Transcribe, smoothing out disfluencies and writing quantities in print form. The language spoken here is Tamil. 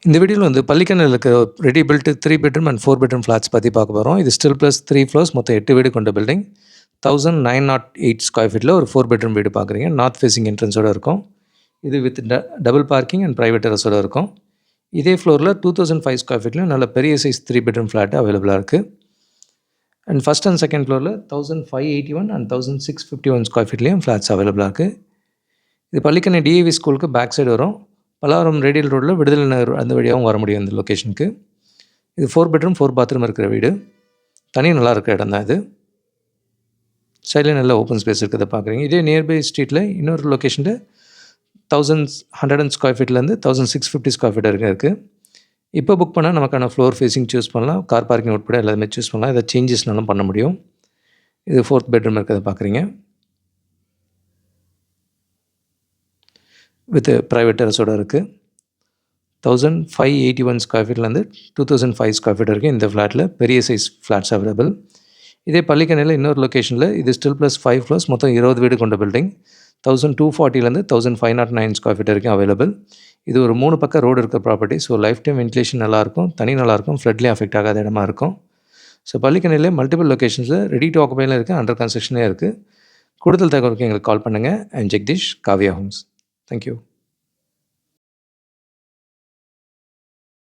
இந்த வீடியோவில் வந்து பள்ளிக்கண்ணையில் இருக்க ready built 3 bedroom and 4 bedroom flats பற்றி பார்க்க போகிறோம். இது ஸ்டில் ப்ளஸ் 3 ஃப்ளோர்ஸ் மொத்தம் 8 வீடு கொண்ட பில்டிங். 1908 ஸ்கொயர் ஃபீட்டில் ஒரு 4 பெட்ரூம் வீடு பார்க்குறீங்க. நார்த் ஃபேஸிங் என்ட்ரன்ஸோடு இருக்கும். இது with double parking and private டெரஸோடு இருக்கும். இதே ஃப்ளோரில் 2005 ஸ்கொயர் ஃபீட்லையும் நல்ல பெரிய சைஸ் 3 பெட்ரூம் ஃப்ளாட் அவைலபிளாக இருக்குது. அண்ட் ஃபஸ்ட் அண்ட் செகண்ட் ஃப்ளோரில் 1581 அண்ட் 1651 ஸ்கொயர் ஃபீட்லேயும் ஃப்ளாட்ஸ் அவைலபிளாக இருக்குது. இது பள்ளிக்கண்ணை டிஏவி ஸ்கூலுக்கு பேக் சைடு வரும். பல்லாவரம் ரேடியல் ரோட்டில் விடுதலை நகர் அந்த வழியாகவும் வர முடியும் இந்த லொக்கேஷனுக்கு. இது 4 பெட்ரூம் 4 பாத்ரூம் இருக்கிற வீடு. தனி நல்லா இருக்கிற இடம் தான் இது. சைடில் நல்ல ஓப்பன் ஸ்பேஸ் இருக்கிறத பார்க்குறீங்க. இதே நியர்பை ஸ்ட்ரீட்டில் இன்னொரு லொக்கேஷனில் 1100 ஸ்கொயர் ஃபீட்லேருந்து 1650 ஸ்கொயர் ஃபீட் வரைக்கும் இருக்குது. இப்போ புக் பண்ணால் நமக்கான ஃப்ளோர் ஃபேஸிங் சூஸ் பண்ணலாம். கார் பார்க்கிங் உட்பட எல்லாமே சூஸ் பண்ணலாம். இதை சேஞ்சஸ்னாலும் பண்ண முடியும். இது 4th பெட்ரூம் இருக்கிறத பார்க்குறீங்க. வித் ப்ரைவேட் டெரஸோடு இருக்குது. 1581 ஸ்கொயர் ஃபீட்லேருந்து 2005 ஸ்கொயர் ஃபீட் வரைக்கும் இந்த ஃப்ளாட்டில் பெரிய சைஸ் ஃப்ளாட்ஸ் அவைலபிள். இதே பள்ளிக்கண்ணையில் இன்னொரு லொக்கேஷனில் இது ஸ்டில் ப்ளஸ் 5 ஃப்ளோர்ஸ் மொத்தம் 20 வீடு கொண்ட பில்டிங். 1240லேருந்து 1509 ஸ்கொயர் ஃபீட் வரைக்கும் அவைலபிள். இது ஒரு 3 பக்கம் ரோடு இருக்கிற property. So life time ventilation நல்லாயிருக்கும், தனி நல்லாயிருக்கும், ஃப்ளட்லேயும் அஃபெக்ட் ஆகாத இடமா இருக்கும். ஸோ பள்ளிக்கண்ணையில் மல்டிபிள் லொக்கேஷன்ஸில் ரெடி டு ஆக்குபையில் இருக்குது, அண்டர் கன்ஸ்ட்ரக்ஷனே இருக்குது. கூடுதல் தகவலுக்கு எங்களுக்கு கால் பண்ணுங்கள். I'm Jagadish, Kavya homes. Thank you.